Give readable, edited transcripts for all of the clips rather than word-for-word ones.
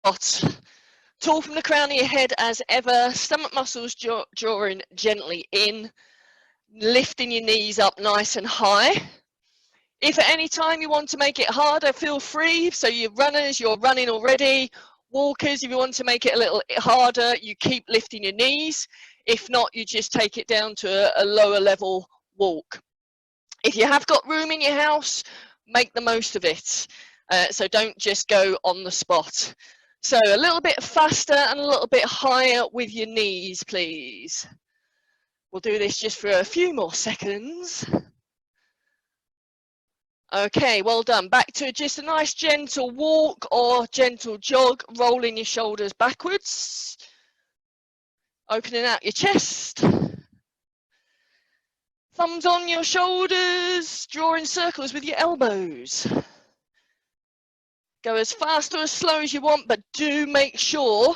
Tall from the crown of your head as ever, stomach muscles drawing gently in, lifting your knees up nice and high. If at any time you want to make it harder, feel free. So you runners, you're running already. Walkers, if you want to make it a little harder, you keep lifting your knees. If not, you just take it down to a lower level walk. If you have got room in your house, make the most of it. So don't just go on the spot. So a little bit faster and a little bit higher with your knees, please. We'll do this just for a few more seconds. Okay, well done. Back to just a nice gentle walk or gentle jog, rolling your shoulders backwards. Opening out your chest. Thumbs on your shoulders, drawing circles with your elbows. Go as fast or as slow as you want, but do make sure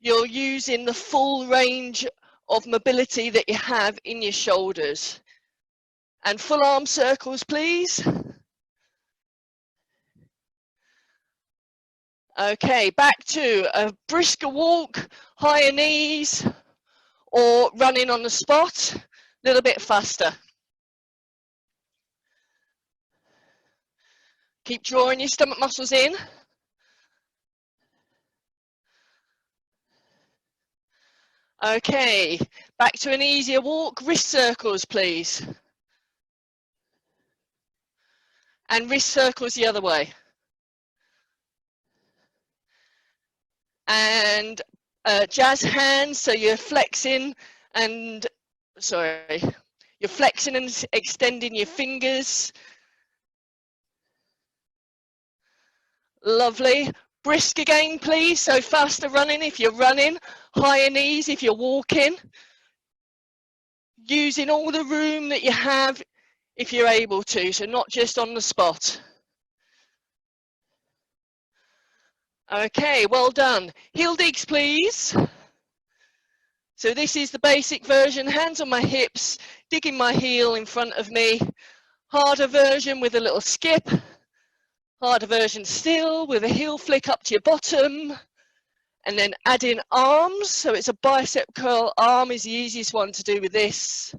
you're using the full range of mobility that you have in your shoulders. And full arm circles, please. Okay, back to a brisker walk, higher knees, or running on the spot, a little bit faster. Keep drawing your stomach muscles in. Okay, back to an easier walk, wrist circles, please. And wrist circles the other way. And jazz hands, so you're flexing and, you're flexing and extending your fingers. Lovely. Brisk again, please. So faster running if you're running, higher knees if you're walking. Using all the room that you have if you're able to, so not just on the spot. Okay, well done. Heel digs, please. So this is the basic version, hands on my hips, digging my heel in front of me. Harder version with a little skip. Harder version still with a heel flick up to your bottom. And then add in arms. So it's a bicep curl arm is the easiest one to do with this.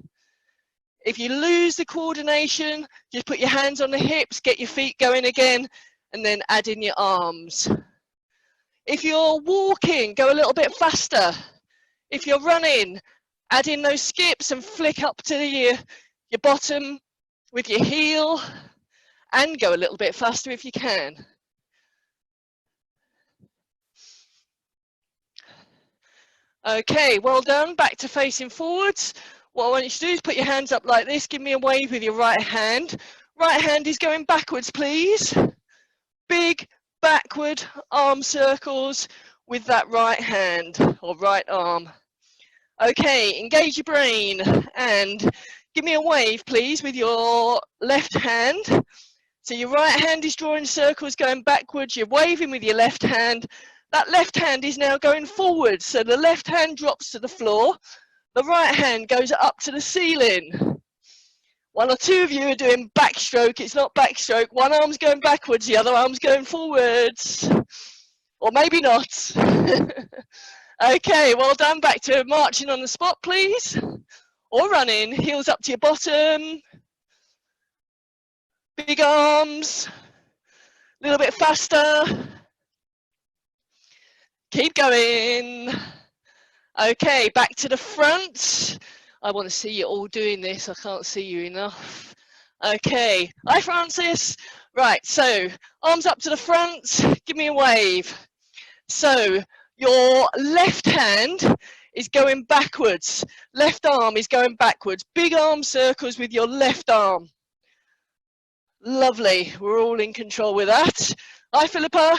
If you lose the coordination, just put your hands on the hips, get your feet going again, and then add in your arms. If you're walking, go a little bit faster. If you're running, add in those skips and flick up to your bottom with your heel, and go a little bit faster if you can. Okay, well done. Back to facing forwards. What I want you to do is put your hands up like this. Give me a wave with your right hand. Right hand is going backwards, please. Big backward arm circles with that right hand or right arm. Okay, engage your brain and give me a wave, please, with your left hand. So your right hand is drawing circles going backwards. You're waving with your left hand. That left hand is now going forward. So the left hand drops to the floor. The right hand goes up to the ceiling. One or two of you are doing backstroke. It's not backstroke. One arm's going backwards, the other arm's going forwards. Or maybe not. Okay, well done. Back to marching on the spot, please. Or running. Heels up to your bottom. Big arms. A little bit faster. Keep going. Okay, back to the front. I want to see you all doing this. I can't see you enough. Okay, hi Francis. Right, so arms up to the front. Give me a wave. So your left hand is going backwards. Left arm is going backwards. Big arm circles with your left arm. Lovely. We're all in control with that. Hi Philippa.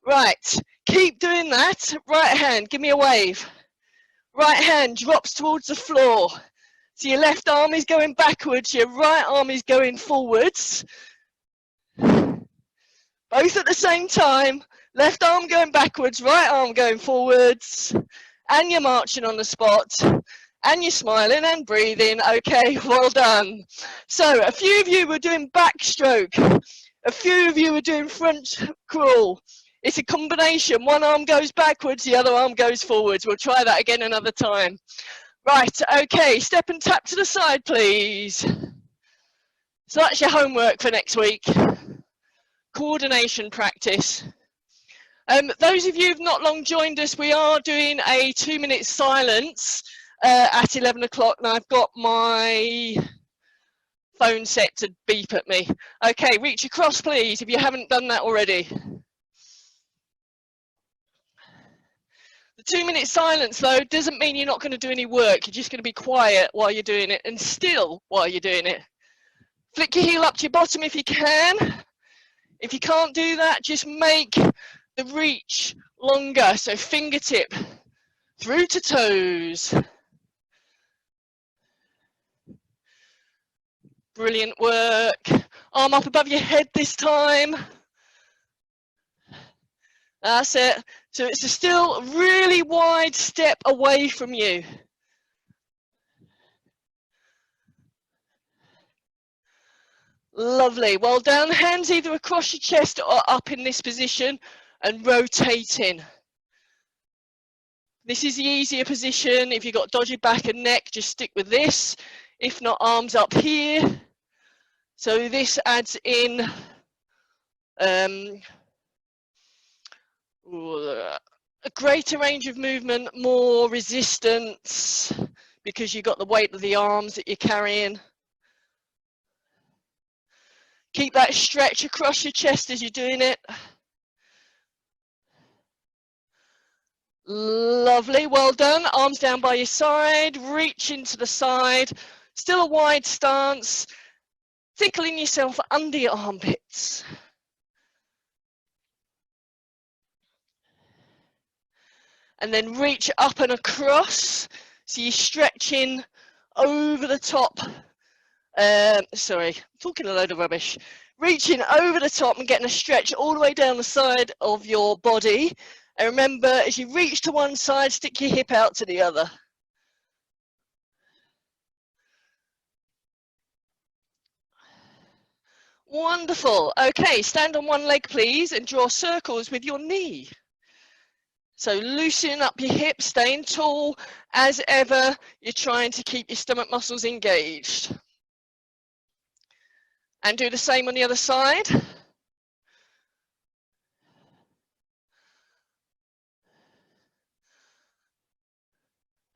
Right, keep doing that. Right hand, give me a wave. Right hand drops towards the floor. So your left arm is going backwards, your right arm is going forwards. Both at the same time. Left arm going backwards, right arm going forwards. And you're marching on the spot. And you're smiling and breathing. Okay, well done. So a few of you were doing backstroke. A few of you were doing front crawl. It's a combination. One arm goes backwards, the other arm goes forwards. We'll try that again another time. Right, okay, step and tap to the side, please. So that's your homework for next week. Coordination practice. Those of you who've not long joined us, we are doing a 2-minute silence at 11 o'clock, and I've got my phone set to beep at me. Okay, reach across, please, if you haven't done that already. The 2-minute silence, though, doesn't mean you're not going to do any work. You're just going to be quiet while you're doing it and still while you're doing it. Flick your heel up to your bottom if you can. If you can't do that, just make the reach longer. So fingertip through to toes. Brilliant work. Arm up above your head this time. That's it. So it's a still really wide step away from you. Lovely. Well done. Hands either across your chest or up in this position and rotating. This is the easier position. If you've got dodgy back and neck, just stick with this. If not, arms up here. So this adds in a greater range of movement, more resistance, because you've got the weight of the arms that you're carrying. Keep that stretch across your chest as you're doing it. Lovely, well done. Arms down by your side, reach into the side. Still a wide stance, tickling yourself under your armpits. And then reach up and across. So you're stretching over the top. Sorry, talking a load of rubbish. Reaching over the top and getting a stretch all the way down the side of your body. And remember, as you reach to one side, stick your hip out to the other. Wonderful. Okay, stand on one leg, please, and draw circles with your knee. So loosening up your hips, staying tall as ever. You're trying to keep your stomach muscles engaged. And do the same on the other side.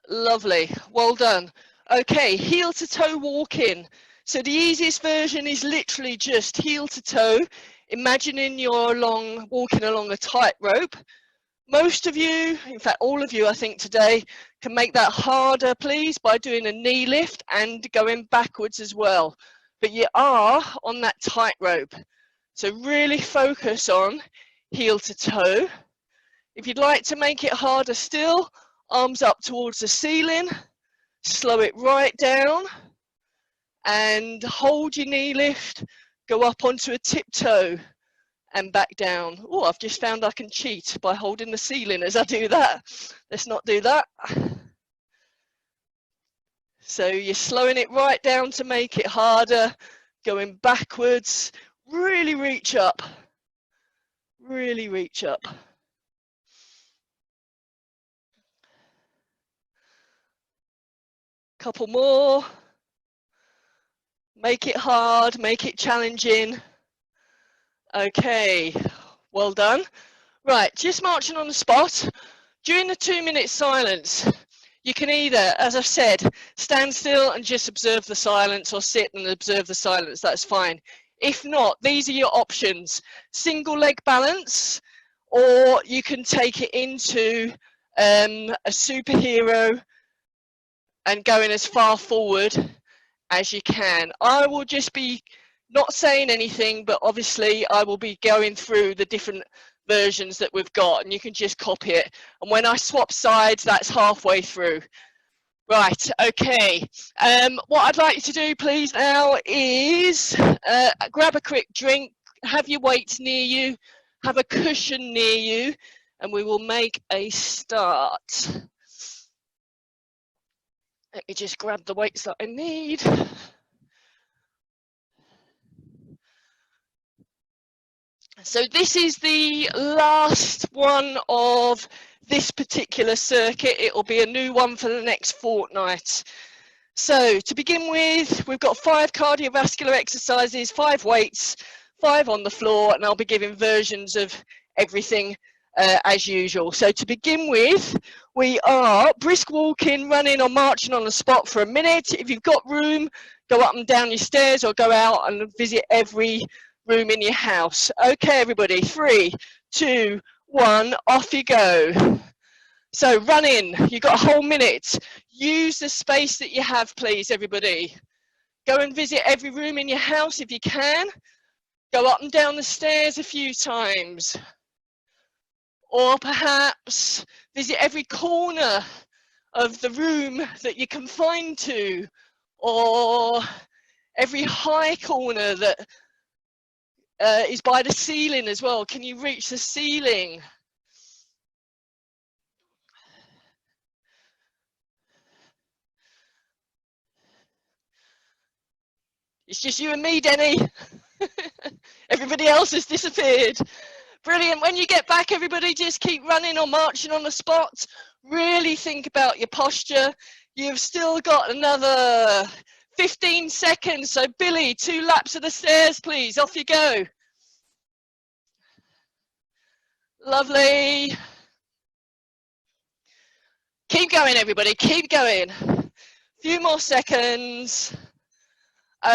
Lovely, well done. Okay, heel to toe walking. So the easiest version is literally just heel to toe, imagining you're walking along a tightrope. Most of you, in fact all of you I think today, can make that harder please by doing a knee lift and going backwards as well. But you are on that tightrope. So really focus on heel to toe. If you'd like to make it harder still, arms up towards the ceiling, slow it right down and hold your knee lift, go up onto a tiptoe and back down. Oh, I've just found I can cheat by holding the ceiling as I do that. Let's not do that. So you're slowing it right down to make it harder, going backwards, really reach up, really reach up. Couple more. Make it hard, make it challenging. Okay, well done. Right, just marching on the spot. During the 2-minute silence, you can either, as I've said, stand still and just observe the silence, or sit and observe the silence, that's fine. If not, these are your options. Single leg balance, or you can take it into a superhero and going as far forward as you can. I will just be not saying anything, but obviously I will be going through the different versions that we've got, and you can just copy it. And when I swap sides, that's halfway through. Right, okay. What I'd like you to do, please, now is grab a quick drink, have your weights near you, have a cushion near you, and we will make a start. Let me just grab the weights that I need. So this is the last one of this particular circuit. It will be a new one for the next fortnight. So to begin with, we've got 5 cardiovascular exercises, 5 weights, 5 on the floor, and I'll be giving versions of everything as usual. So to begin with, we are brisk walking, running or marching on the spot for a minute. If you've got room, go up and down your stairs or go out and visit every room in your house. Okay, everybody, 3, 2, 1, off you go. So running, you've got a whole minute. Use the space that you have, please, everybody. Go and visit every room in your house if you can. Go up and down the stairs a few times. Or perhaps visit every corner of the room that you can find to. Or every high corner that is by the ceiling as well. Can you reach the ceiling? It's just you and me, Denny. Everybody else has disappeared. Brilliant. When you get back, everybody, just keep running or marching on the spot. Really think about your posture. You've still got another 15 seconds. So, Billy, 2 laps of the stairs, please. Off you go. Lovely. Keep going, everybody. Keep going. Few more seconds.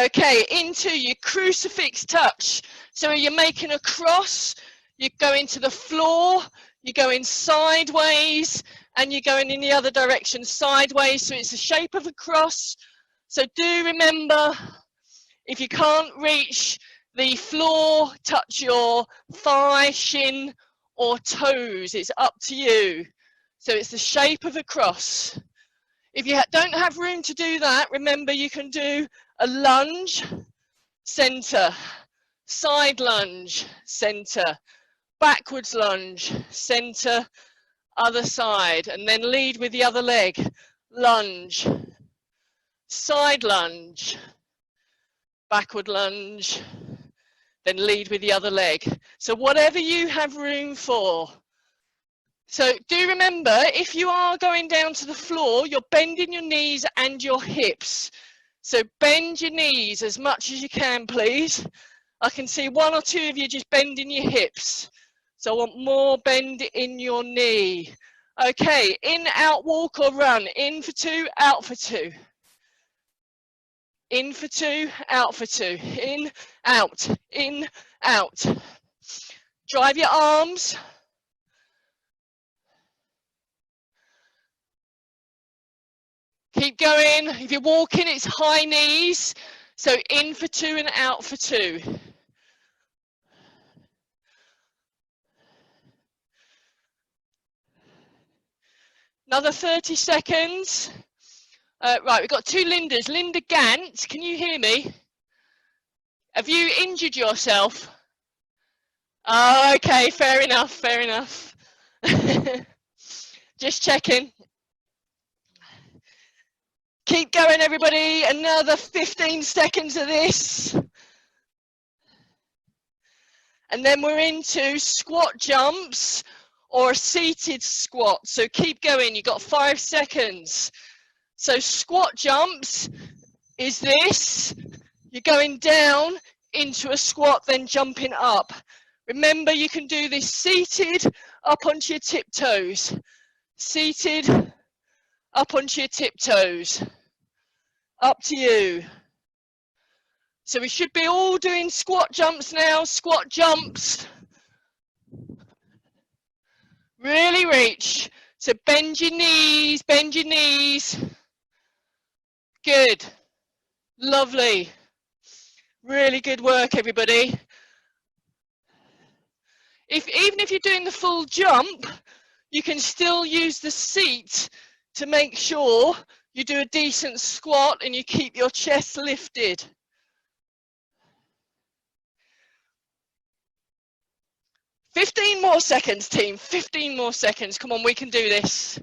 Okay, into your crucifix touch. So you're making a cross, you're going to the floor, you're going sideways, and you're going in the other direction sideways. So it's the shape of a cross. So do remember, if you can't reach the floor, touch your thigh, shin, or toes. It's up to you. So it's the shape of a cross. If you don't have room to do that, remember you can do a lunge, center, side lunge, center, backwards lunge, center, other side, and then lead with the other leg. Lunge, side lunge, backward lunge, then lead with the other leg. So whatever you have room for. So do remember, if you are going down to the floor, you're bending your knees and your hips. So bend your knees as much as you can, please. I can see 1 or 2 of you just bending your hips. So I want more bend in your knee. Okay, in, out, walk or run. In for 2, out for 2. In for 2, out for 2. In, out, in, out. Drive your arms. Keep going. If you're walking, it's high knees. So in for 2 and out for 2. Another 30 seconds. Right, we've got 2 Lindas. Linda Gant, can you hear me? Have you injured yourself? Oh, okay, fair enough, fair enough. Just checking. Keep going, everybody. Another 15 seconds of this. And then we're into squat jumps or a seated squat. So keep going, you've got 5 seconds. So squat jumps is this. You're going down into a squat, then jumping up. Remember, you can do this seated up onto your tiptoes. Seated up onto your tiptoes. Up to you. So we should be all doing squat jumps now. Squat jumps. Really reach. So bend your knees, bend your knees. Good. Lovely. Really good work, everybody. Even if you're doing the full jump, you can still use the seat to make sure you do a decent squat and you keep your chest lifted. "15 more seconds, team. 15 more seconds. Come on, we can do this.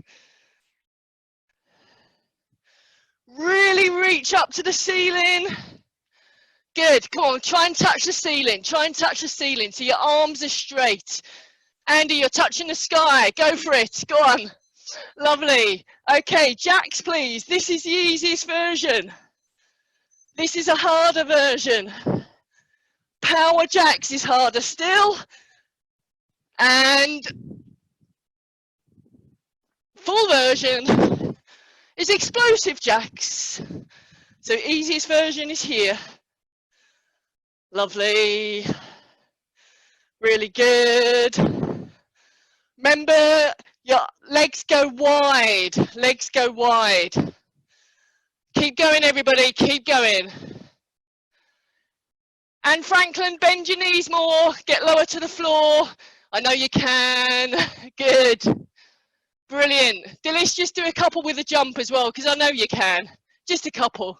Really reach up to the ceiling. Good. Come on, try and touch the ceiling. Try and touch the ceiling so your arms are straight. Andy, you're touching the sky. Go for it. Go on. Lovely. Okay, jacks, please. This is the easiest version. This is a harder version. Power jacks is harder still. And full version is explosive jacks. So easiest version is here. Lovely. Really good. Remember, your legs go wide. Legs go wide. Keep going, everybody. Keep going. And Franklin, bend your knees more. Get lower to the floor. I know you can. Good. Brilliant. Dilys, just do a couple with a jump as well, because I know you can. Just a couple.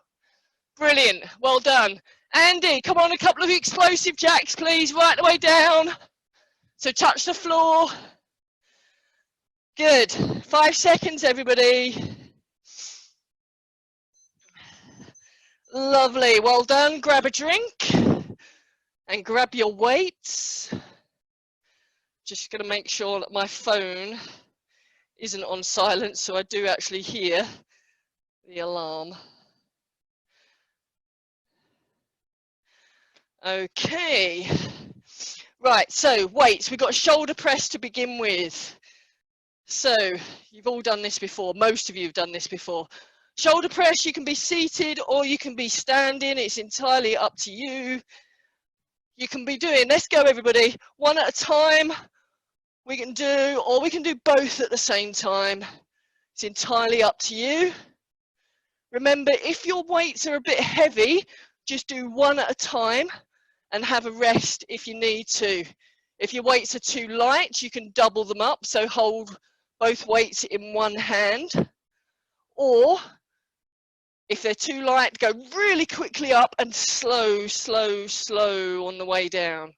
Brilliant. Well done. Andy, come on, a couple of explosive jacks, please. Right the way down. So touch the floor. Good. 5 seconds, everybody. Lovely. Well done. Grab a drink and grab your weights. Just going to make sure that my phone isn't on silent, so I do actually hear the alarm. Okay. Right, so weights. We've got shoulder press to begin with. So you've all done this before. Most of you have done this before. Shoulder press, you can be seated or you can be standing. It's entirely up to you. You can be doing, let's go everybody, one at a time. We can do, or we can do both at the same time. It's entirely up to you. Remember, if your weights are a bit heavy, just do one at a time and have a rest if you need to. If your weights are too light, you can double them up, so hold both weights in one hand. Or if they're too light, go really quickly up and slow, slow, slow on the way down.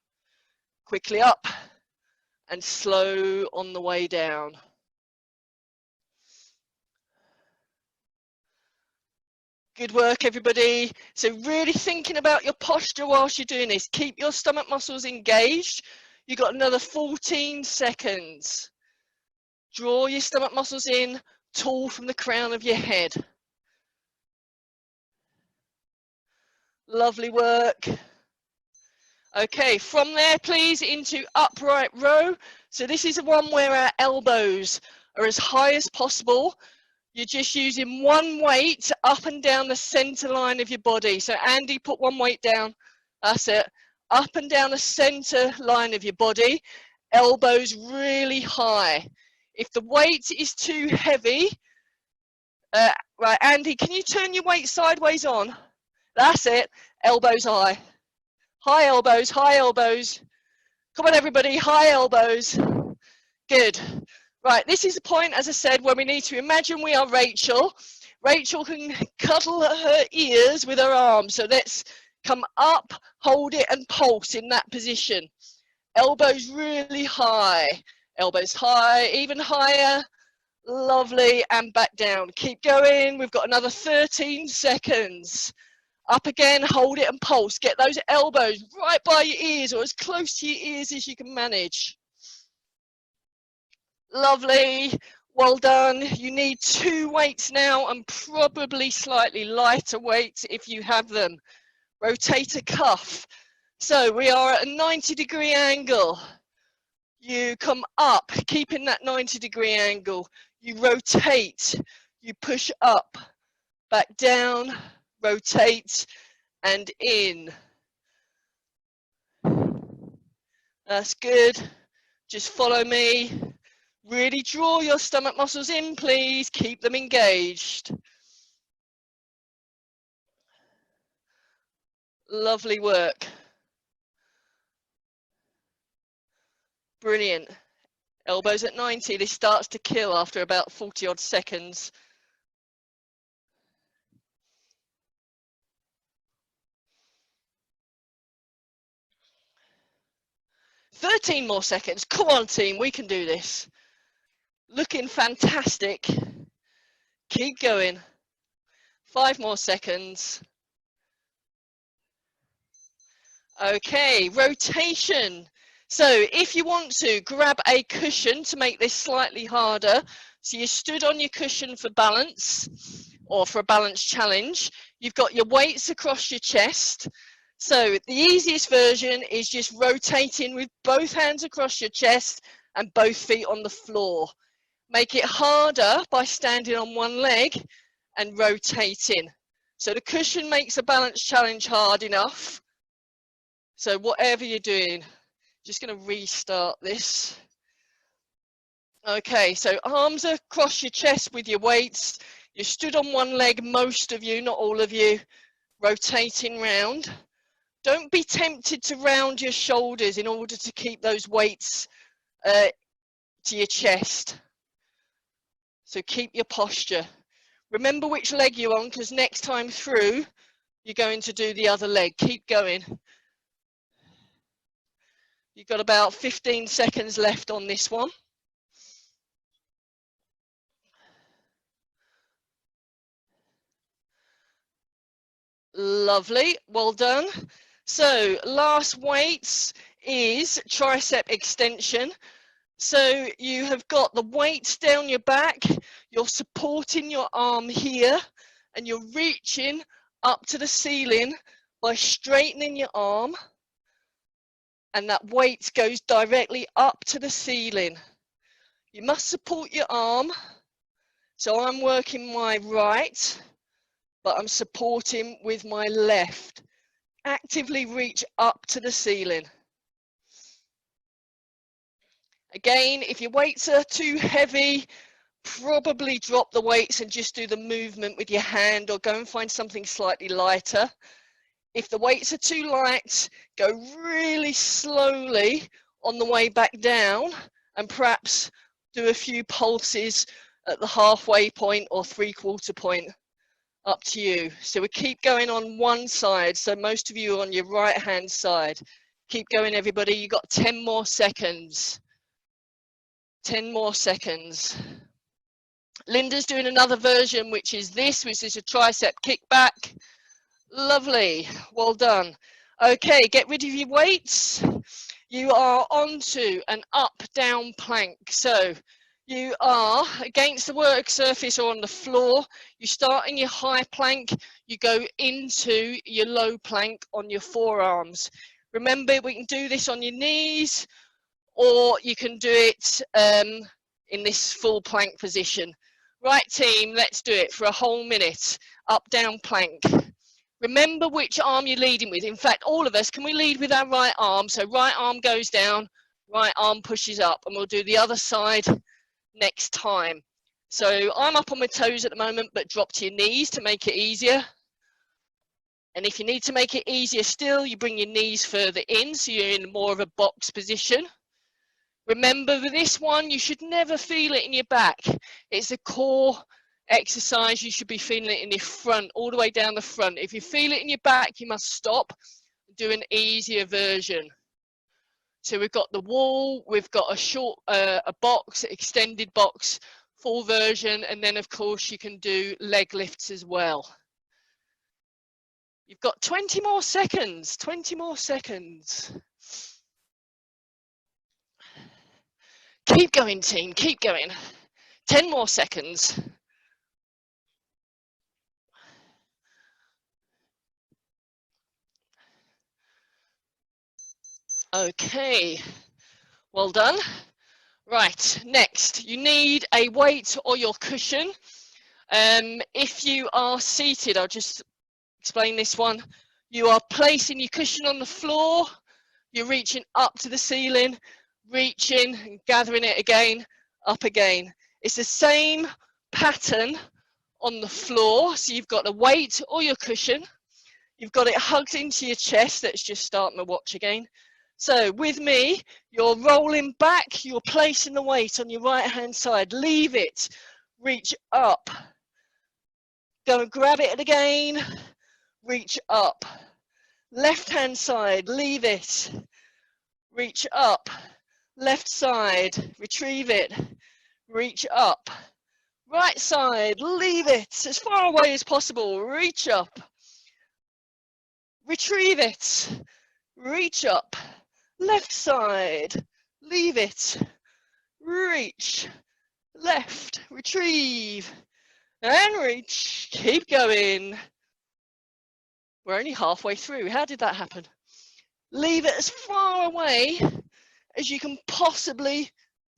Quickly up and slow on the way down. Good work, everybody. So really thinking about your posture whilst you're doing this. Keep your stomach muscles engaged. You've got another 14 seconds. Draw your stomach muscles in, tall from the crown of your head. Lovely work. Okay, from there, please, into upright row. So this is the one where our elbows are as high as possible. You're just using one weight up and down the center line of your body. So Andy, put one weight down. That's it. Up and down the center line of your body. Elbows really high. If the weight is too heavy, right, Andy, can you turn your weight sideways on? That's it. Elbows high. High elbows, high elbows. Come on, everybody, high elbows. Good. Right, this is the point, as I said, when we need to imagine we are Rachel. Rachel can cuddle her ears with her arms. So let's come up, hold it, and pulse in that position. Elbows really high. Elbows high, even higher. Lovely, and back down. Keep going. We've got another 13 seconds. Up again, hold it and pulse. Get those elbows right by your ears or as close to your ears as you can manage. Lovely, well done. You need 2 weights now and probably slightly lighter weights if you have them. Rotator cuff. So we are at a 90-degree angle. You come up, keeping that 90-degree angle. You rotate, you push up, back down, rotate and in. That's good. Just follow me. Really draw your stomach muscles in, please. Keep them engaged. Lovely work. Brilliant. Elbows at 90. This starts to kill after about 40 odd seconds. "13 more seconds. Come on, team, we can do this." Looking fantastic. Keep going. 5 more seconds. Okay, rotation. So if you want to, grab a cushion to make this slightly harder. So you stood on your cushion for balance or for a balance challenge. You've got your weights across your chest. So the easiest version is just rotating with both hands across your chest and both feet on the floor. Make it harder by standing on one leg and rotating. So the cushion makes a balance challenge hard enough. So whatever you're doing, just going to restart this. Okay, so arms across your chest with your weights. You stood on one leg, most of you, not all of you, rotating round. Don't be tempted to round your shoulders in order to keep those weights to your chest. So keep your posture. Remember which leg you're on, because next time through, you're going to do the other leg. Keep going. You've got about 15 seconds left on this one. Lovely, well done. So last weights is tricep extension. So you have got the weights down your back, you're supporting your arm here, and you're reaching up to the ceiling by straightening your arm, and that weight goes directly up to the ceiling. You must support your arm. So I'm working my right, but I'm supporting with my left. Actively reach up to the ceiling. Again, if your weights are too heavy, probably drop the weights and just do the movement with your hand, or go and find something slightly lighter. If the weights are too light, go really slowly on the way back down, and perhaps do a few pulses at the halfway point or 3/4 point. Up to you. So we keep going on one side. So most of you are on your right hand side. Keep going, everybody. You've got 10 more seconds. 10 more seconds. Linda's doing another version, which is this, which is a tricep kickback. Lovely. Well done. Okay, get rid of your weights. You are onto an up-down plank. So you are against the work surface or on the floor. You start in your high plank, you go into your low plank on your forearms. Remember, we can do this on your knees, or you can do it in this full plank position. Right, team, let's do it for a whole minute. Up, down plank. Remember which arm you're leading with. In fact, all of us, can we lead with our right arm? So right arm goes down, right arm pushes up, and we'll do the other side next time. So I'm up on my toes at the moment, but drop to your knees to make it easier. And if you need to make it easier still, you bring your knees further in, so you're in more of a box position. Remember, with this one, you should never feel it in your back. It's a core exercise. You should be feeling it in your front, all the way down the front. If you feel it in your back, you must stop and do an easier version. So we've got the wall, we've got a short, a box, extended box, full version, and then of course you can do leg lifts as well. You've got 20 more seconds, 20 more seconds. Keep going, team, keep going. 10 more seconds. Okay, well done. Right, next, you need a weight or your cushion. If you are seated, I'll just explain this one. You are placing your cushion on the floor, you're reaching up to the ceiling, reaching and gathering it again, up again. It's the same pattern on the floor, so you've got a weight or your cushion, you've got it hugged into your chest. Let's just start my watch again. So with me, you're rolling back, you're placing the weight on your right hand side, leave it, reach up, go and grab it again, reach up, left hand side, leave it, reach up, left side, retrieve it, reach up, right side, leave it as far away as possible, reach up, retrieve it, reach up, left side, leave it, reach, left, retrieve, and reach, keep going. We're only halfway through. How did that happen? Leave it as far away as you can possibly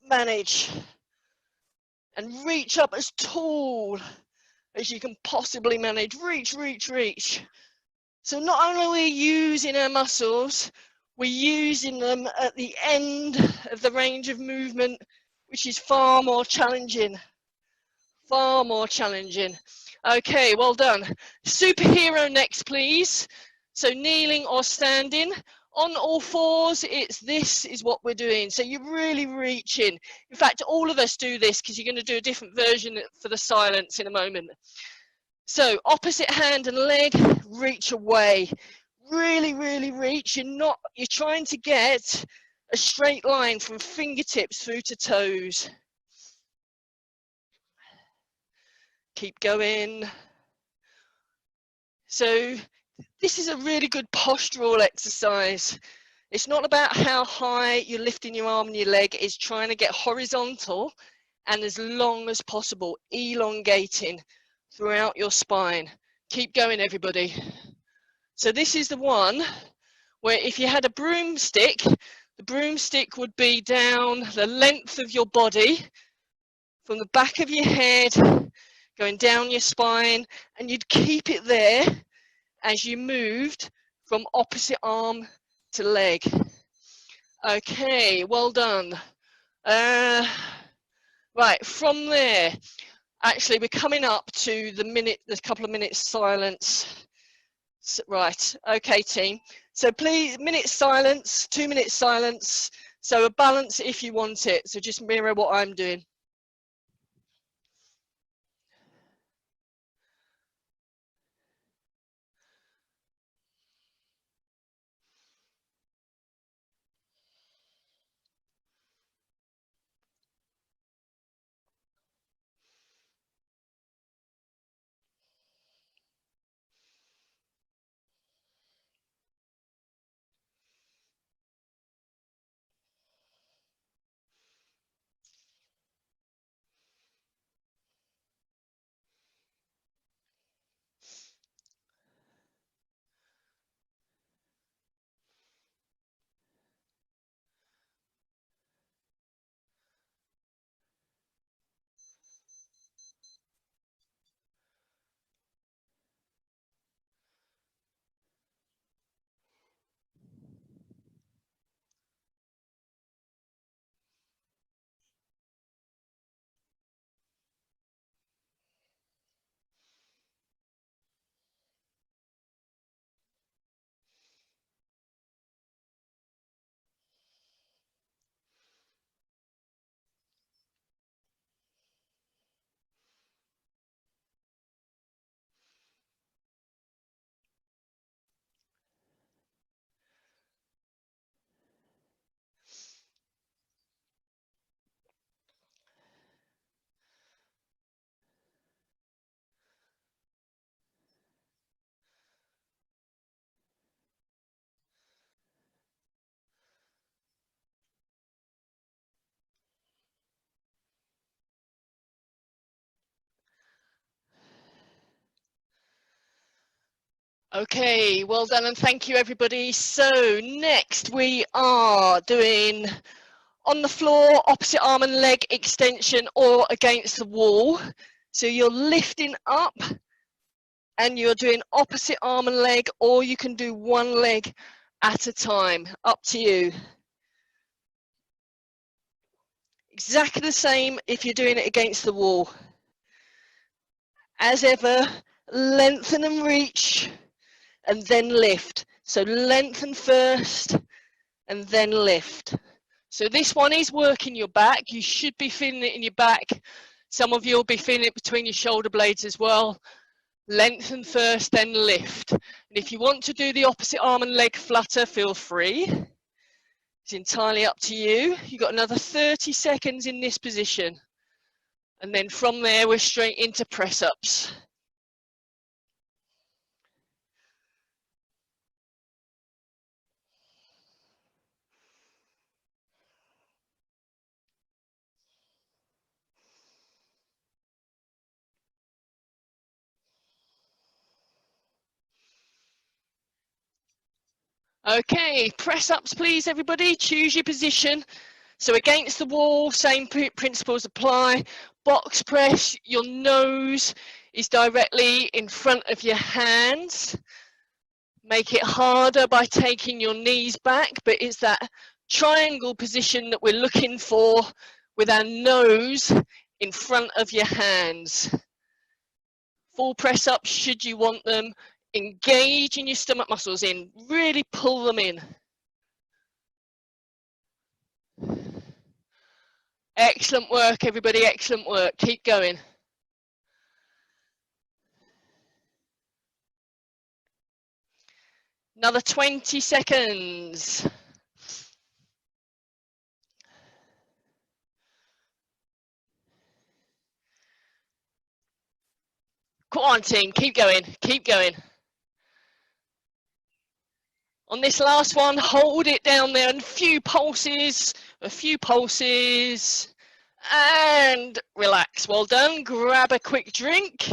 manage, and reach up as tall as you can possibly manage. Reach, reach, reach. So not only are we using our muscles, we're using them at the end of the range of movement, which is far more challenging. Far more challenging. Okay, well done. Superhero next, please. So kneeling or standing. On all fours, this is what we're doing. So you're really reaching. In fact, all of us do this because you're going to do a different version for the silence in a moment. So opposite hand and leg, reach away. Really, really reach. You're trying to get a straight line from fingertips through to toes. Keep going. So this is a really good postural exercise. It's not about how high you're lifting your arm and your leg. It's trying to get horizontal and as long as possible, elongating throughout your spine. Keep going, everybody. So this is the one where if you had a broomstick, the broomstick would be down the length of your body, from the back of your head, going down your spine, and you'd keep it there as you moved from opposite arm to leg. Okay, well done. Right, from there, actually we're coming up to the couple of minutes silence. So, right, okay team. So please, minute silence, 2 minutes silence. So a balance if you want it. So just mirror what I'm doing. Okay, well done and thank you everybody. So next we are doing on the floor, opposite arm and leg extension or against the wall. So you're lifting up and you're doing opposite arm and leg, or you can do one leg at a time, up to you. Exactly the same if you're doing it against the wall. As ever, lengthen and reach and then lift. So lengthen first and then lift. So this one is working your back. You should be feeling it in your back. Some of you will be feeling it between your shoulder blades as well. Lengthen first, then lift. And if you want to do the opposite arm and leg flutter, feel free. It's entirely up to you. You've got another 30 seconds in this position. And then from there, we're straight into press-ups. Okay, press ups please everybody, choose your position. So against the wall, same principles apply. Box press, your nose is directly in front of your hands. Make it harder by taking your knees back, but it's that triangle position that we're looking for with our nose in front of your hands. Full press ups should you want them. Engage in your stomach muscles in, really pull them in. Excellent work, everybody, excellent work. Keep going. Another 20 seconds. Come on, team, keep going, keep going. On this last one, hold it down there, and a few pulses, and relax. Well done. Grab a quick drink,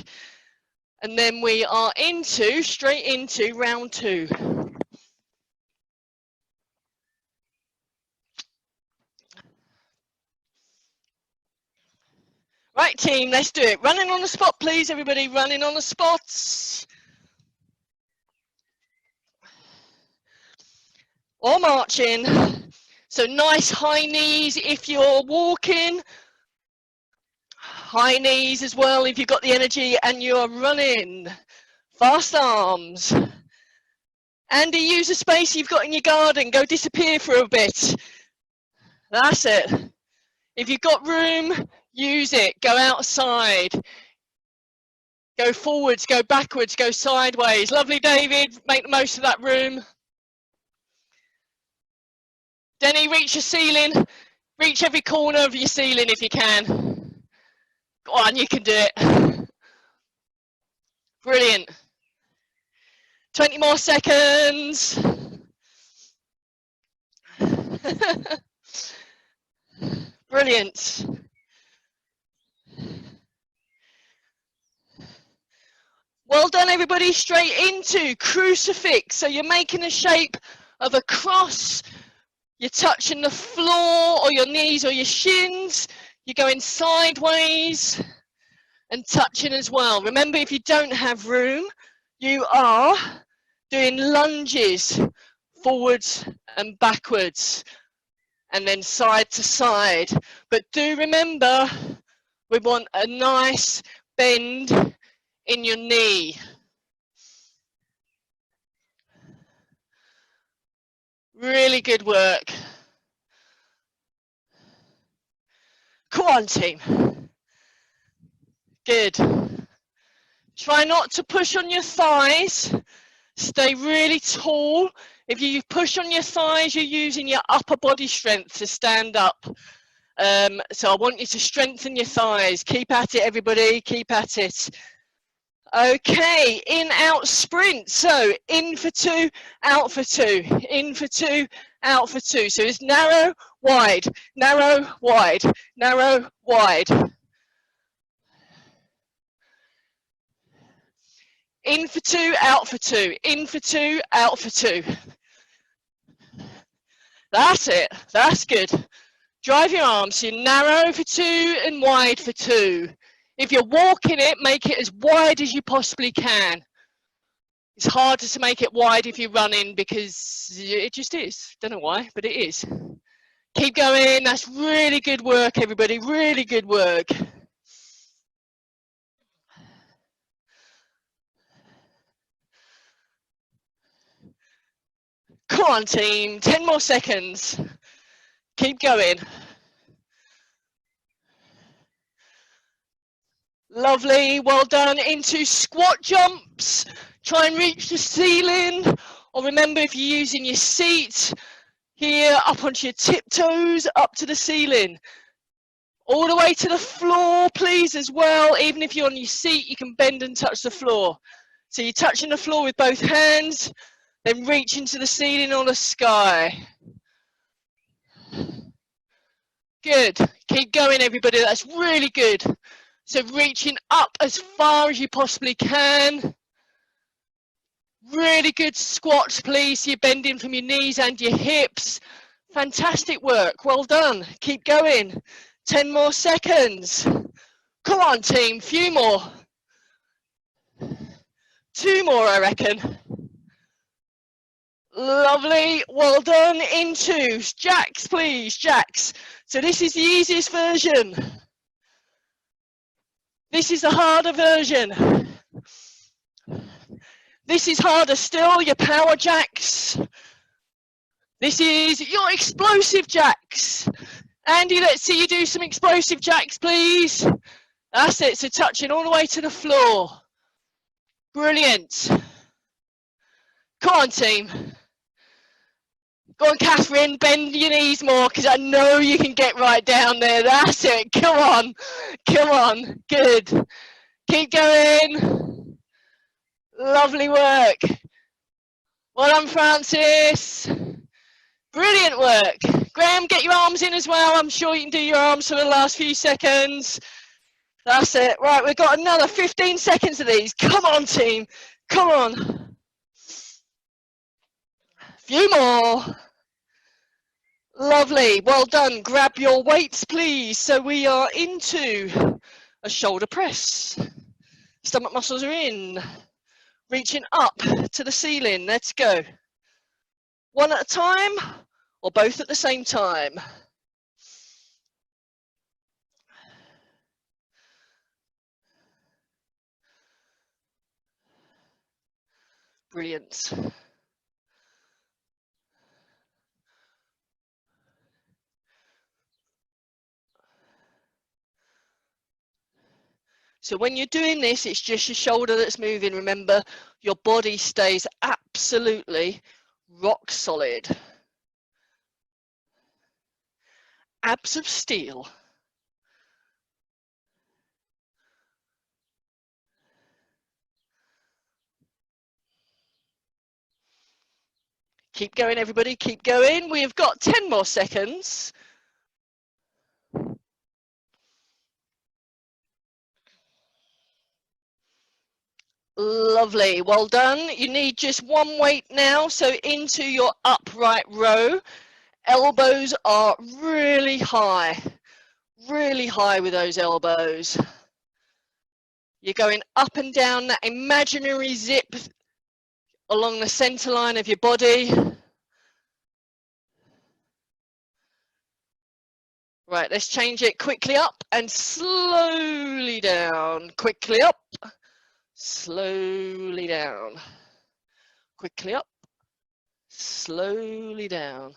and then we are straight into round 2. Right, team, let's do it. Running on the spot, please, everybody. Running on the spots. Or marching. So nice high knees if you're walking. High knees as well if you've got the energy and you're running. Fast arms. Andy, use the space you've got in your garden. Go disappear for a bit. That's it. If you've got room, use it. Go outside. Go forwards, go backwards, go sideways. Lovely, David. Make the most of that room. Denny, reach your ceiling. Reach every corner of your ceiling if you can. Go on, you can do it. Brilliant. 20 more seconds. Brilliant. Well done, everybody. Straight into crucifix. So you're making a shape of a cross. You're touching the floor or your knees or your shins. You're going sideways and touching as well. Remember, if you don't have room, you are doing lunges forwards and backwards and then side to side. But do remember, we want a nice bend in your knee. Really good work. Come on, team. Good. Try not to push on your thighs. Stay really tall. If you push on your thighs, you're using your upper body strength to stand up. So I want you to strengthen your thighs. Keep at it, everybody. Keep at it. Okay, in, out, sprint. So in for 2, out for 2. In for 2, out for 2. So it's narrow, wide, narrow, wide, narrow, wide. In for 2, out for 2. In for 2, out for 2. That's it. That's good. Drive your arms. So narrow for 2 and wide for 2. If you're walking it, make it as wide as you possibly can. It's harder to make it wide if you're running because it just is. Don't know why, but it is. Keep going. That's really good work, everybody. Really good work. Come on, team. 10 more seconds. Keep going. Lovely. Well done. Into squat jumps. Try and reach the ceiling. Or remember, if you're using your seat, here up onto your tiptoes, up to the ceiling. All the way to the floor, please, as well. Even if you're on your seat, you can bend and touch the floor. So you're touching the floor with both hands, then reach into the ceiling or the sky. Good. Keep going, everybody. That's really good. So reaching up as far as you possibly can. Really good squats, please. So you're bending from your knees and your hips. Fantastic work. Well done. Keep going. 10 more seconds. Come on, team. Few more. 2 more, I reckon. Lovely. Well done. Into jacks, please. Jacks. So this is the easiest version. This is the harder version. This is harder still, your power jacks. This is your explosive jacks. Andy, let's see you do some explosive jacks, please. That's it, so touching all the way to the floor. Brilliant. Come on, team. Go on, Catherine, bend your knees more, because I know you can get right down there. That's it, come on. Come on, good. Keep going. Lovely work. Well done, Francis. Brilliant work. Graham, get your arms in as well. I'm sure you can do your arms for the last few seconds. That's it. Right, we've got another 15 seconds of these. Come on, team. Come on. Few more. Lovely. Well done. Grab your weights, please. So we are into a shoulder press. Stomach muscles are in. Reaching up to the ceiling. Let's go. One at a time or both at the same time. Brilliant. So when you're doing this, it's just your shoulder that's moving. Remember, your body stays absolutely rock solid. Abs of steel. Keep going, everybody, keep going. We've got 10 more seconds. Lovely, well done. You need just one weight now, so into your upright row. Elbows are really high with those elbows. You're going up and down that imaginary zip along the center line of your body. Right, let's change it. Quickly up and slowly down. Quickly up, slowly down. Quickly up, slowly down.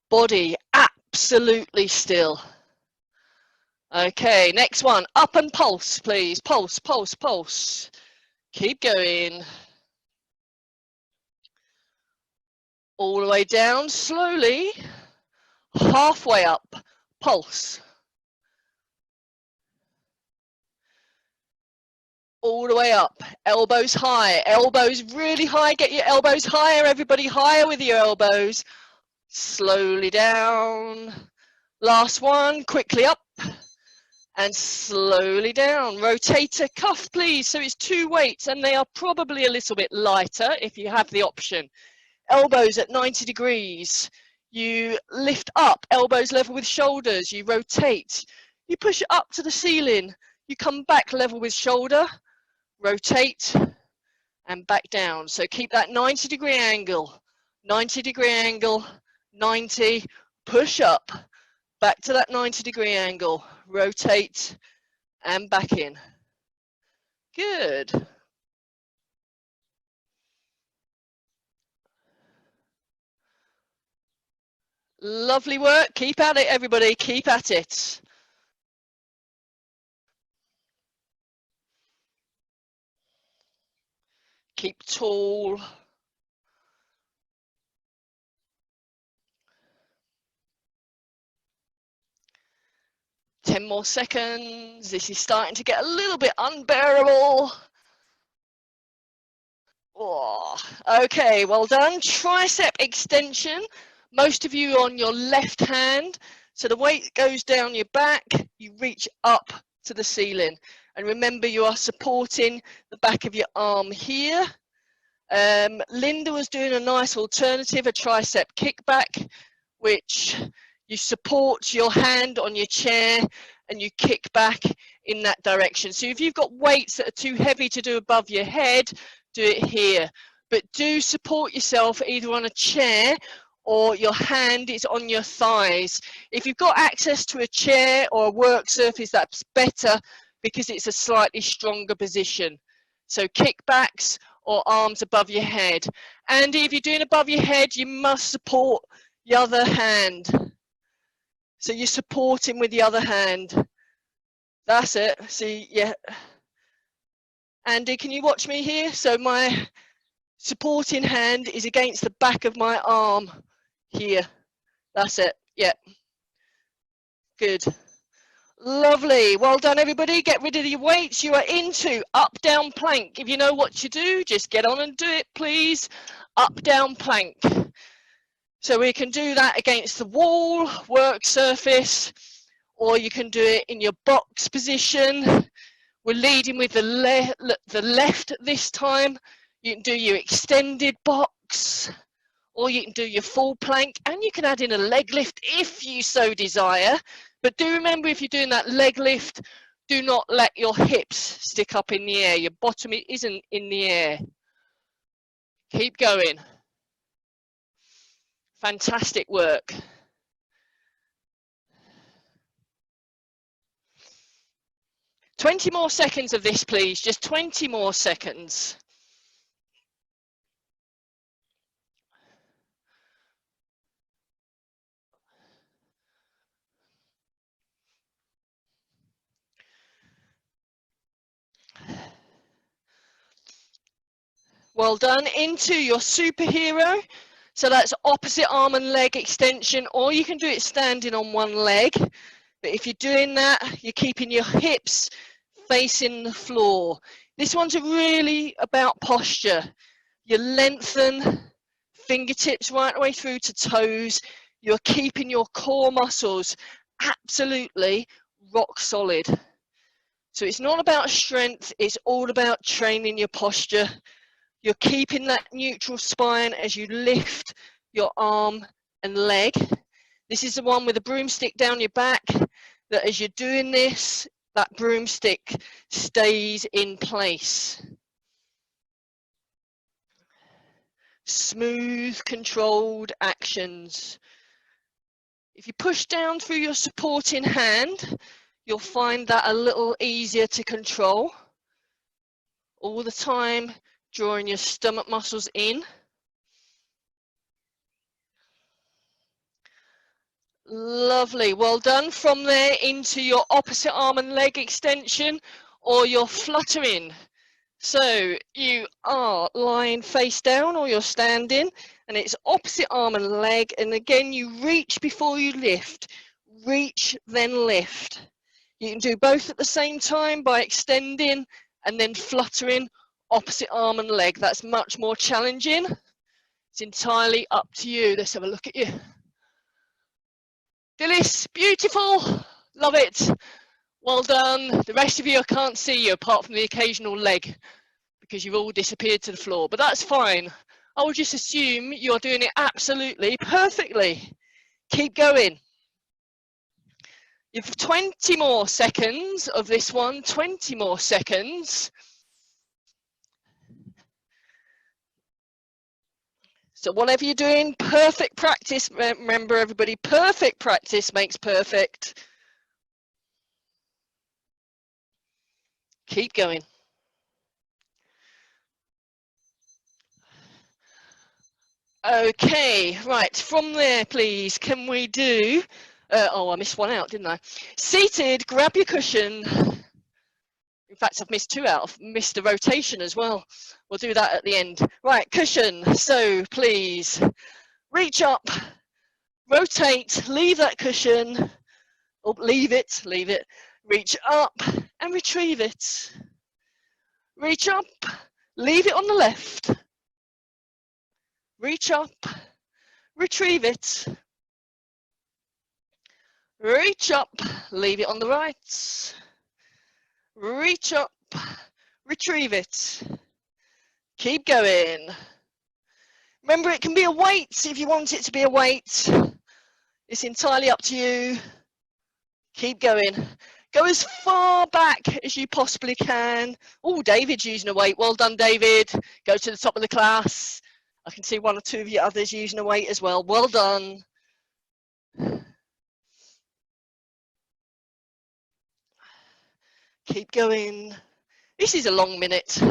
Body absolutely still. Okay, next one. Up and pulse, please. Pulse, pulse, pulse. Keep going. All the way down, slowly. Halfway up, pulse. All the way up, elbows high, elbows really high. Get your elbows higher, everybody, higher with your elbows. Slowly down. Last one, quickly up and slowly down. Rotator cuff, please. So it's 2 weights and they are probably a little bit lighter if you have the option. Elbows at 90 degrees. You lift up, elbows level with shoulders. You rotate. You push it up to the ceiling. You come back level with shoulder. Rotate and back down. So keep that 90-degree angle. 90-degree angle. 90. Push up. Back to that 90-degree angle. Rotate and back in. Good. Lovely work. Keep at it, everybody. Keep at it. Keep tall. Ten more seconds. This is starting to get a little bit unbearable. Oh, okay, well done. Tricep extension. Most of you on your left hand. So the weight goes down your back. You reach up to the ceiling. And remember, you are supporting the back of your arm here. Linda was doing a nice alternative, a tricep kickback, which you support your hand on your chair and you kick back in that direction. So if you've got weights that are too heavy to do above your head, do it here. But do support yourself either on a chair or your hand is on your thighs. If you've got access to a chair or a work surface, that's better because it's a slightly stronger position. So kickbacks or arms above your head. And if you're doing above your head, you must support the other hand. So you're supporting with the other hand. That's it. See, yeah. Andy, can you watch me here? So my supporting hand is against the back of my arm here. That's it. Yeah. Good. Lovely. Well done, everybody. Get rid of your weights. You are into up-down plank. If you know what to do, just get on and do it, please. Up-down plank. So we can do that against the wall, work surface, or you can do it in your box position. We're leading with the left this time. You can do your extended box, or you can do your full plank, and you can add in a leg lift if you so desire. But do remember, if you're doing that leg lift, do not let your hips stick up in the air. Your bottom isn't in the air. Keep going. Fantastic work. "20 more seconds of this, please. Just 20 more seconds. Well done. Into your superhero. So that's opposite arm and leg extension, or you can do it standing on one leg. But if you're doing that, you're keeping your hips facing the floor. This one's really about posture. You lengthen fingertips right the way through to toes. You're keeping your core muscles absolutely rock solid. So it's not about strength, it's all about training your posture. You're keeping that neutral spine as you lift your arm and leg. This is the one with a broomstick down your back, that as you're doing this, that broomstick stays in place. Smooth, controlled actions. If you push down through your supporting hand, you'll find that a little easier to control. All the time, drawing your stomach muscles in. Lovely, well done. From there into your opposite arm and leg extension, or your fluttering. So you are lying face down, or you're standing, and it's opposite arm and leg, and again you reach before you lift. Reach, then lift. You can do both at the same time by extending and then fluttering opposite arm and leg. That's much more challenging. It's entirely up to you. Let's have a look at you. Phyllis, beautiful. Love it. Well done. The rest of you, I can't see you apart from the occasional leg because you've all disappeared to the floor, but that's fine. I will just assume you're doing it absolutely perfectly. Keep going. You've 20 more seconds of this one, 20 more seconds. So whatever you're doing, perfect practice. Remember, everybody, perfect practice makes perfect. Keep going. Okay, right, from there, please, can we do, oh, I missed one out, didn't I? Seated, grab your cushion. In fact, I've missed two out. I've missed a rotation as well. We'll do that at the end. Right, cushion. So please reach up, rotate, leave that cushion. Oh, leave it. Reach up and retrieve it. Reach up, leave it on the left. Reach up, retrieve it. Reach up, leave it on the right. Reach up, retrieve it. Keep going. Remember, it can be a weight if you want it to be a weight. It's entirely up to you. Keep going. Go as far back as you possibly can. Oh, David's using a weight. Well done, David. Go to the top of the class. I can see one or two of you others using a weight as well. Well done. Keep going. This is a long minute.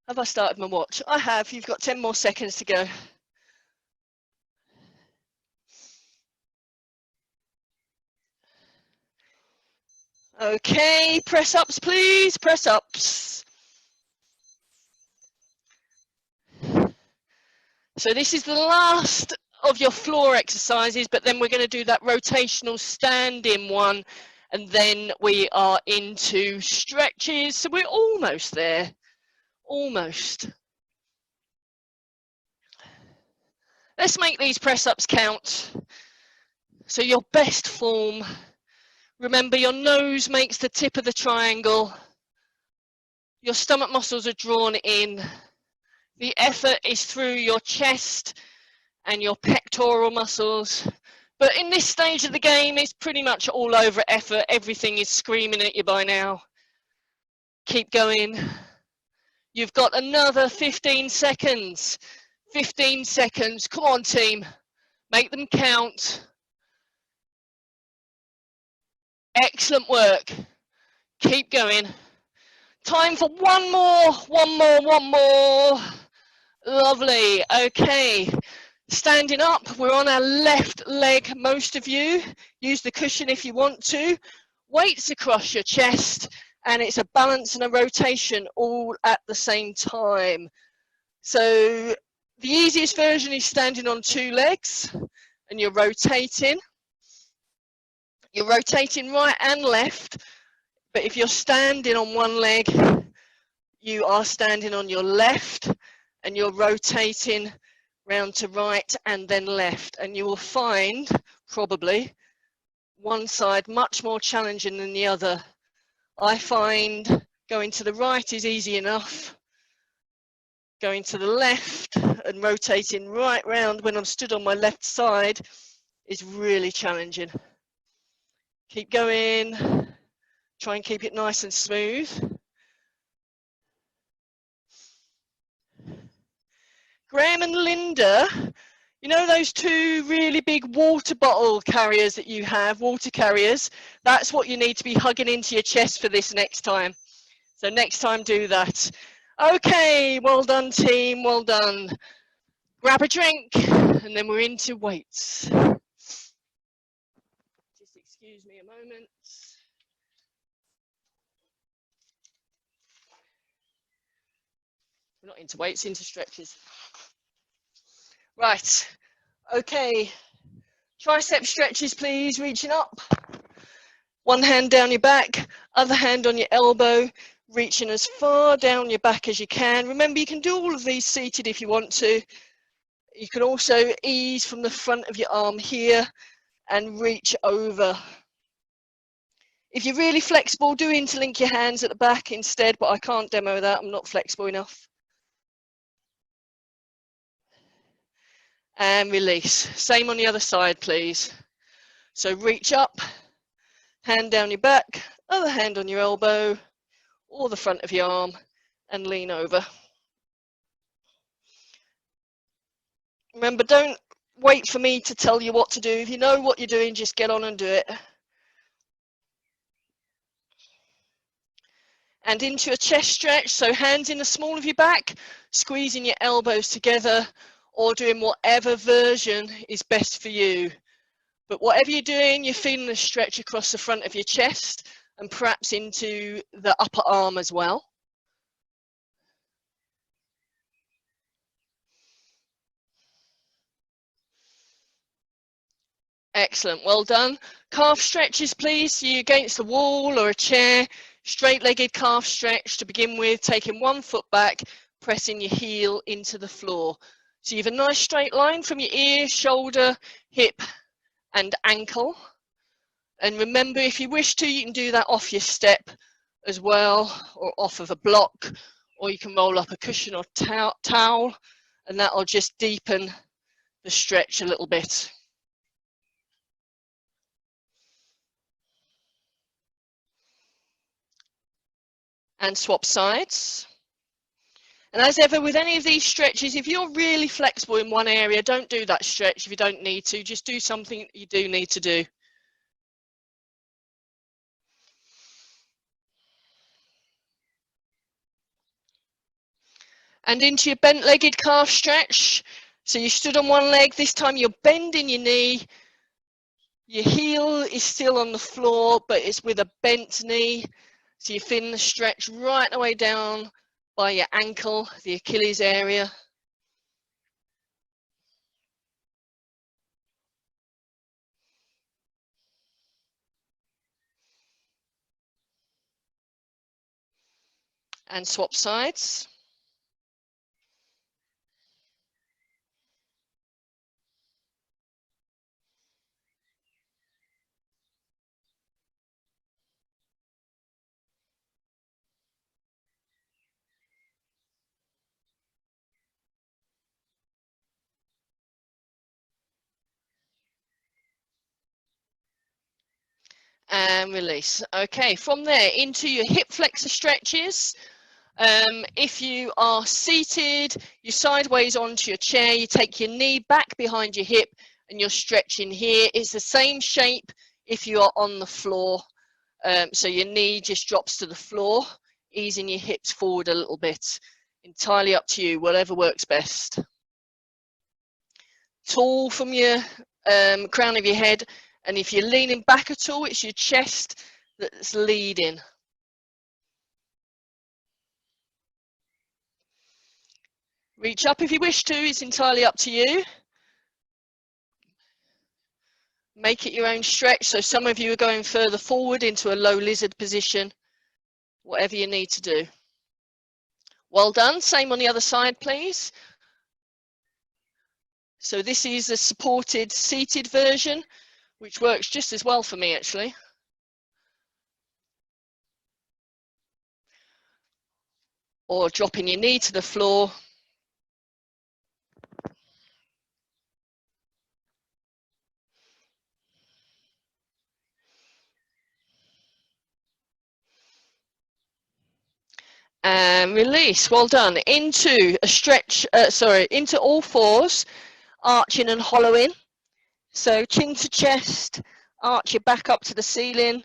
Have I started my watch? I have. You've got 10 more seconds to go. Okay, press ups, please. Press ups. So this is the last of your floor exercises, but then we're going to do that rotational stand-in one, and then we are into stretches. So we're almost there. Almost. Let's make these press ups count. So your best form. Remember, your nose makes the tip of the triangle. Your stomach muscles are drawn in. The effort is through your chest and your pectoral muscles. But in this stage of the game, it's pretty much all over effort. Everything is screaming at you by now. Keep going. You've got another 15 seconds. 15 seconds. Come on, team. Make them count. Excellent work. Keep going. Time for one more. Lovely. Okay. Standing up, we're on our left leg, most of you. Use the cushion if you want to. Weights across your chest, and it's a balance and a rotation all at the same time. So the easiest version is standing on two legs, and you're rotating. You're rotating right and left, but if you're standing on one leg, you are standing on your left, and you're rotating round to right and then left, and you will find probably one side much more challenging than the other. I find going to the right is easy enough. Going to the left and rotating right round when I'm stood on my left side is really challenging. Keep going. Try and keep it nice and smooth. Graham and Linda, you know those two really big water bottle carriers that you have, water carriers? That's what you need to be hugging into your chest for this next time. So next time do that. Okay, well done team, well done. Grab a drink and then we're into weights. Just excuse me a moment. We're not into weights, into stretches. Right, okay. Tricep stretches, please, reaching up. One hand down your back, other hand on your elbow, reaching as far down your back as you can. Remember, you can do all of these seated if you want to. You can also ease from the front of your arm here and reach over. If you're really flexible, do interlink your hands at the back instead, but I can't demo that, I'm not flexible enough. And release. Same on the other side, please. So reach up, hand down your back, other hand on your elbow, or the front of your arm, and lean over. Remember, don't wait for me to tell you what to do. If you know what you're doing, just get on and do it. And into a chest stretch, so hands in the small of your back, squeezing your elbows together, or doing whatever version is best for you. But whatever you're doing, you're feeling the stretch across the front of your chest and perhaps into the upper arm as well. Excellent, well done. Calf stretches, please. So you're against the wall or a chair, straight-legged calf stretch to begin with, taking one foot back, pressing your heel into the floor. So you have a nice straight line from your ear, shoulder, hip, and ankle. And remember, if you wish to, you can do that off your step as well, or off of a block, or you can roll up a cushion or towel, and that'll just deepen the stretch a little bit. And swap sides. And as ever with any of these stretches, if you're really flexible in one area, don't do that stretch if you don't need to. Just do something you do need to do. And into your bent-legged calf stretch. So you stood on one leg, this time you're bending your knee. Your heel is still on the floor, but it's with a bent knee. So you feel the stretch right the way down by your ankle, the Achilles area. And swap sides. And release. Okay, from there into your hip flexor stretches. If you are seated, you're sideways onto your chair, you take your knee back behind your hip and you're stretching here. It's the same shape if you are on the floor. So your knee just drops to the floor, easing your hips forward a little bit. Entirely up to you, whatever works best. Tall from your crown of your head, and if you're leaning back at all, it's your chest that's leading. Reach up if you wish to, it's entirely up to you. Make it your own stretch. So some of you are going further forward into a low lizard position, whatever you need to do. Well done. Same on the other side, please. So this is a supported seated version, which works just as well for me, actually. Or dropping your knee to the floor. And release. Well done. Into a stretch, into all fours, arching and hollowing. So chin to chest, arch your back up to the ceiling,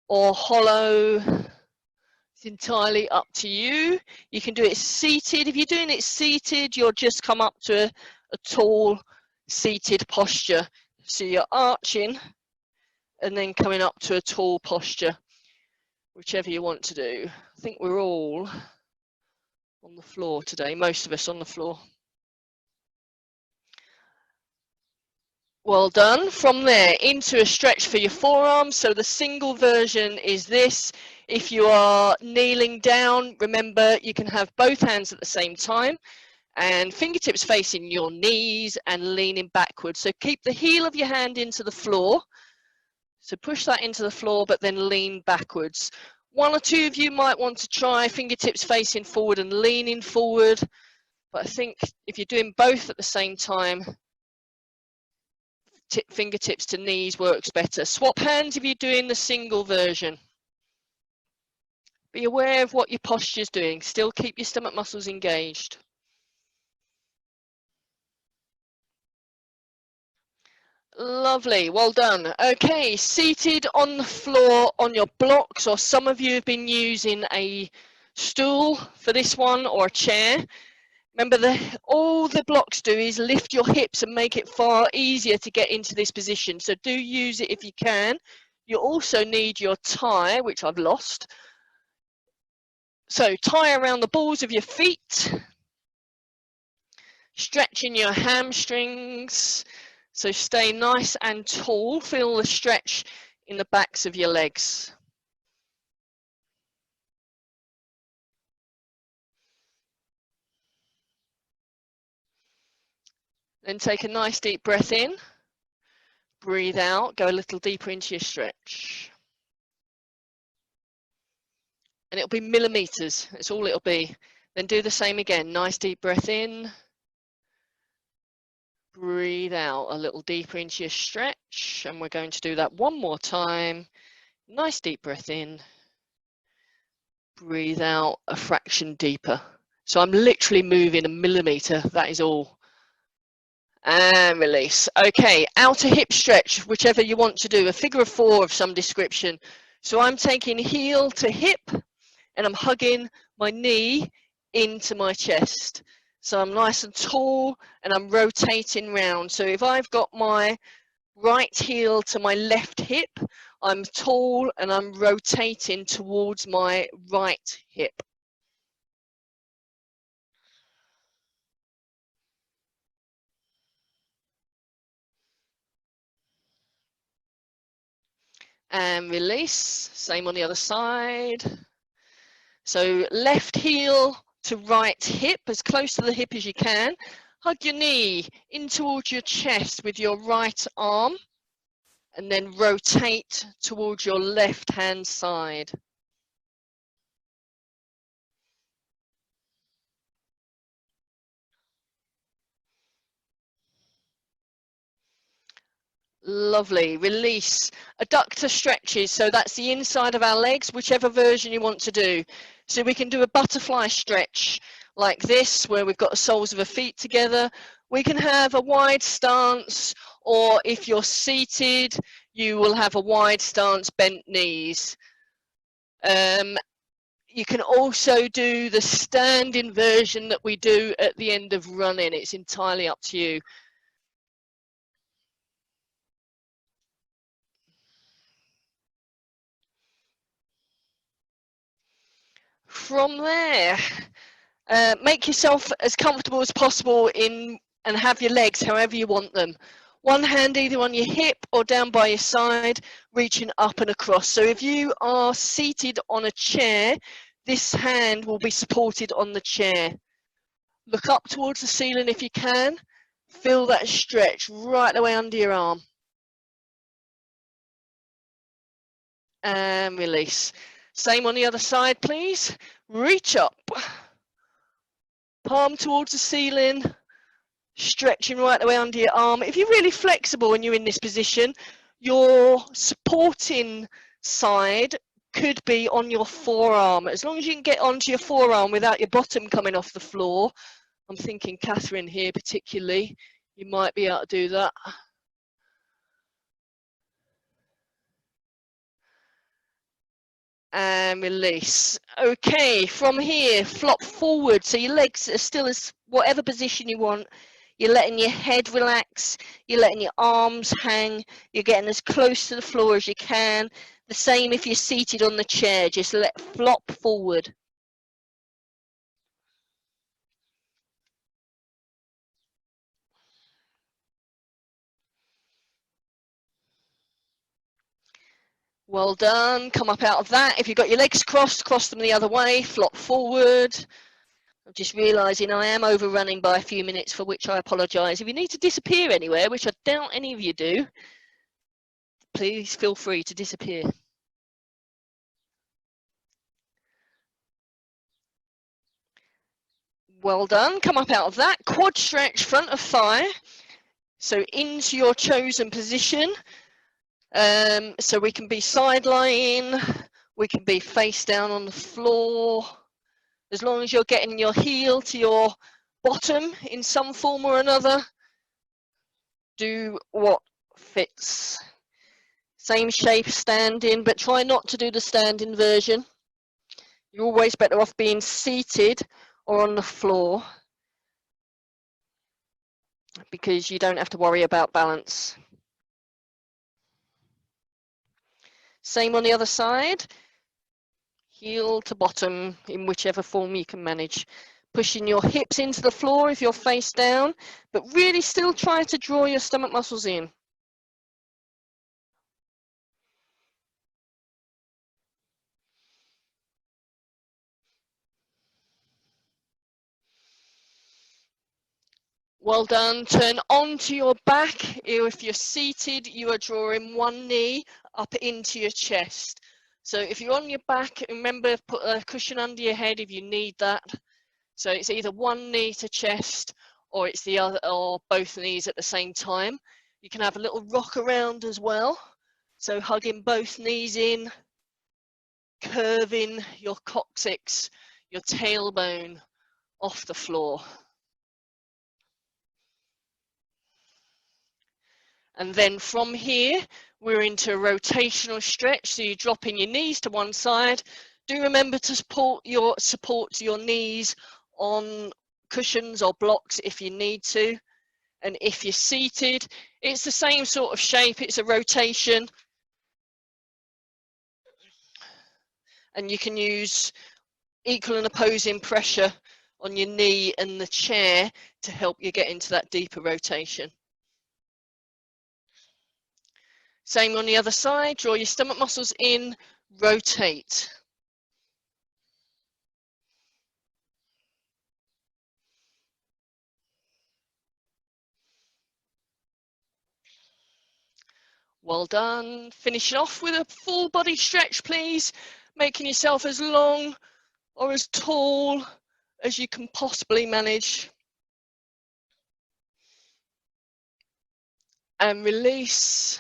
or hollow. It's entirely up to you. You can do it seated. If you're doing it seated, you'll just come up to a tall seated posture. So you're arching and then coming up to a tall posture, whichever you want to do. I think we're all on the floor today, most of us on the floor. Well done. From there into a stretch for your forearms. So the single version is this. If you are kneeling down, remember you can have both hands at the same time and fingertips facing your knees and leaning backwards. So keep the heel of your hand into the floor. So push that into the floor, but then lean backwards. One or two of you might want to try fingertips facing forward and leaning forward. But I think if you're doing both at the same time, fingertips to knees works better. Swap hands if you're doing the single version. Be aware of what your posture's doing. Still keep your stomach muscles engaged. Lovely, well done. Okay, seated on the floor on your blocks, or some of you have been using a stool for this one or a chair. Remember, all the blocks do is lift your hips and make it far easier to get into this position. So do use it if you can. You also need your tie, which I've lost. So tie around the balls of your feet. Stretching your hamstrings. So stay nice and tall. Feel the stretch in the backs of your legs. Then take a nice deep breath in. Breathe out. Go a little deeper into your stretch. And it'll be millimeters. That's all it'll be. Then do the same again. Nice deep breath in. Breathe out a little deeper into your stretch. And we're going to do that one more time. Nice deep breath in. Breathe out a fraction deeper. So I'm literally moving a millimeter. That is all. And release. Okay, outer hip stretch, whichever you want to do, a figure of 4 of some description. So I'm taking heel to hip and I'm hugging my knee into my chest. So I'm nice and tall and I'm rotating round. So if I've got my right heel to my left hip, I'm tall and I'm rotating towards my right hip. And release. Same on the other side. So left heel to right hip, as close to the hip as you can. Hug your knee in towards your chest with your right arm and then rotate towards your left hand side. Lovely. Release. Adductor stretches. So that's the inside of our legs, whichever version you want to do. So we can do a butterfly stretch like this, where we've got the soles of our feet together. We can have a wide stance, or if you're seated, you will have a wide stance, bent knees. You can also do the standing version that we do at the end of running. It's entirely up to you. From there, make yourself as comfortable as possible in and have your legs however you want them. One hand either on your hip or down by your side, reaching up and across. So if you are seated on a chair, this hand will be supported on the chair. Look up towards the ceiling if you can. Feel that stretch right the way under your arm. And release. Same on the other side, please. Reach up. Palm towards the ceiling. Stretching right the way under your arm. If you're really flexible and you're in this position, your supporting side could be on your forearm. As long as you can get onto your forearm without your bottom coming off the floor. I'm thinking Catherine here particularly. You might be able to do that. And release. Okay, from here, flop forward. So your legs are still as whatever position you want. You're letting your head relax. You're letting your arms hang. You're getting as close to the floor as you can. The same if you're seated on the chair. Just let flop forward. Well done. Come up out of that. If you've got your legs crossed, cross them the other way. Flop forward. I'm just realising I am overrunning by a few minutes, for which I apologise. If you need to disappear anywhere, which I doubt any of you do, please feel free to disappear. Well done. Come up out of that. Quad stretch, front of thigh. So into your chosen position. So we can be side lying, we can be face down on the floor. As long as you're getting your heel to your bottom in some form or another, do what fits. Same shape standing, but try not to do the standing version. You're always better off being seated or on the floor, because you don't have to worry about balance. Same on the other side. Heel to bottom in whichever form you can manage. Pushing your hips into the floor if you're face down, but really still try to draw your stomach muscles in. Well done. Turn onto your back. If you're seated, you are drawing one knee up into your chest. So if you're on your back, remember, put a cushion under your head if you need that. So it's either one knee to chest, or it's the other, or both knees at the same time. You can have a little rock around as well. So hugging both knees in, curving your coccyx, your tailbone off the floor. And then from here, we're into a rotational stretch. So you're dropping your knees to one side. Do remember to support your knees on cushions or blocks if you need to. And if you're seated, it's the same sort of shape. It's a rotation. And you can use equal and opposing pressure on your knee and the chair to help you get into that deeper rotation. Same on the other side, draw your stomach muscles in, rotate. Well done. Finish off with a full body stretch, please. Making yourself as long or as tall as you can possibly manage. And release.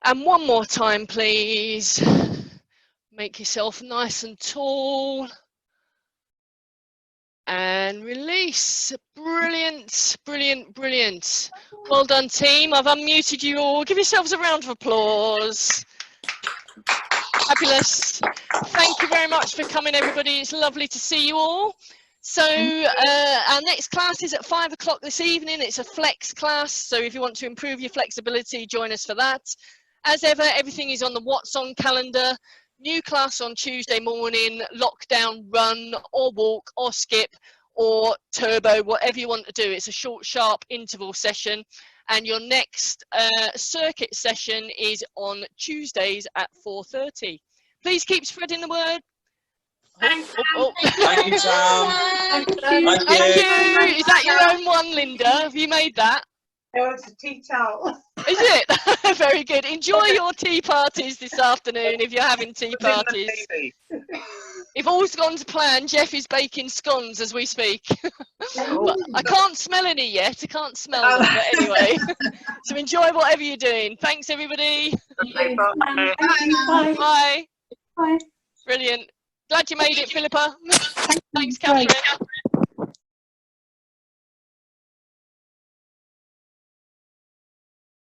And one more time, please. Make yourself nice and tall. And release. Brilliant, brilliant, brilliant. Well done, team. I've unmuted you all. Give yourselves a round of applause. Fabulous. Thank you very much for coming, everybody. It's lovely to see you all. So our next class is at 5 o'clock this evening. It's a flex class. So if you want to improve your flexibility, join us for that. As ever, everything is on the What's On calendar. New class on Tuesday morning, lockdown run or walk or skip or turbo, whatever you want to do. It's a short, sharp interval session. And your next circuit session is on Tuesdays at 4:30. Please keep spreading the word. Thank Thank you, Sam. Thank you. Is that your own one, Linda? Have you made that? No, it's a tea towel. Is it? Very good. Enjoy your tea parties this afternoon if you're having tea parties. If all's gone to plan, Jeff is baking scones as we speak. But I can't smell any yet. I can't smell them, but anyway. So enjoy whatever you're doing. Thanks, everybody. Bye. Bye. Bye. Bye. Brilliant. Glad you made it, Philippa. Thanks, Catherine.